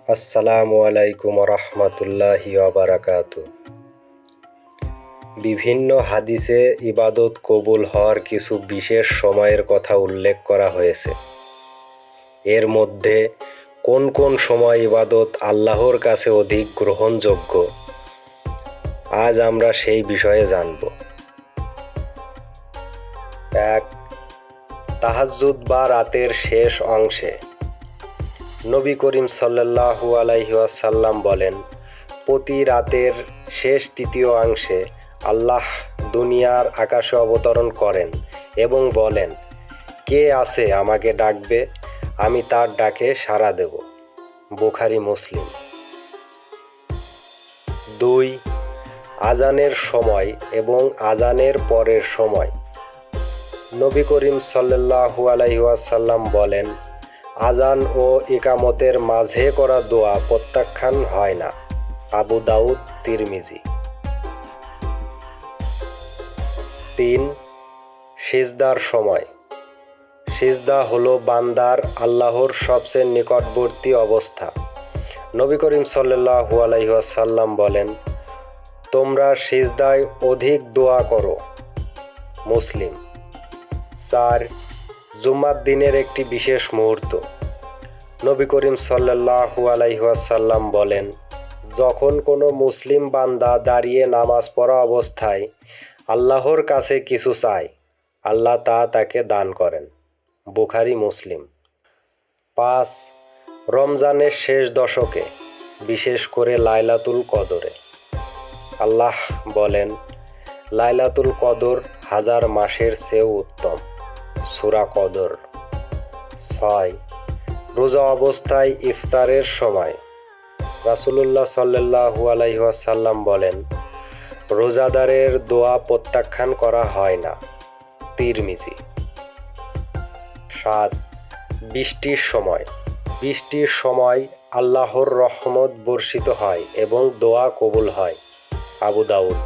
আসসালামু আলাইকুম রহমতুল্লাহি ওয়াবারাকাতু। বিভিন্ন হাদিসে ইবাদত কবুল হওয়ার কিছু বিশেষ সময়ের কথা উল্লেখ করা হয়েছে। এর মধ্যে কোন কোন সময় ইবাদত আল্লাহর কাছে অধিক গ্রহণযোগ্য, আজ আমরা সেই বিষয়ে জানব। 1. তাহাজ্জুদ বা রাতের শেষ অংশে। নবী করিম সাল্লাল্লাহু আলাইহি ওয়াসাল্লাম বলেন, প্রতি রাতের শেষ তৃতীয় অংশে আল্লাহ দুনিয়ার আকাশে অবতরণ করেন এবং বলেন, কে আছে আমাকে ডাকবে, আমি তার ডাকে সাড়া দেব। বুখারী মুসলিম। 2. আজানের সময় এবং আজানের পরের সময়। নবী করিম সাল্লাল্লাহু আলাইহি ওয়াসাল্লাম বলেন, আজান ও ইকামতের মাঝে করা দোয়া প্রত্যাখ্যান হয় না। আবু দাউদ, তিরমিজি। 3. সিজদার সময়। সিজদা হলো বান্দার আল্লাহর সবচেয়ে নিকটবর্তী অবস্থা। নবী করিম সাল্লাল্লাহু আলাইহি ওয়াসাল্লাম বলেন, তোমরা সিজদায় অধিক দোয়া করো। মুসলিম। 4. জুমার দিনের একটি বিশেষ মুহূর্ত। নবী করিম সাল্লাল্লাহু আলাইহি ওয়াসাল্লাম বলেন, যখন কোনো মুসলিম বান্দা দাঁড়িয়ে নামাজ পড়া অবস্থায় আল্লাহর কাছে কিছু চায়, আল্লাহ তা তাকে দান করেন। বুখারী মুসলিম। 5. রমজানের শেষ দশকে, বিশেষ করে লাইলাতুল কদরে। আল্লাহ বলেন, লাইলাতুল কদর 1000 মাসের চেয়েও উত্তম। সূরা কদর। 6. রোজা অবস্থায় ইফতারের সময়। রাসূলুল্লাহ সাল্লাল্লাহু আলাইহি ওয়াসাল্লাম বলেন, রোজাদারের দোয়া প্রত্যাখ্যান করা হয় না। তিরমিজি। 7. বৃষ্টির সময়। বৃষ্টির সময় আল্লাহর রহমত বর্ষিত হয় এবং দোয়া কবুল হয়। আবু দাউদ।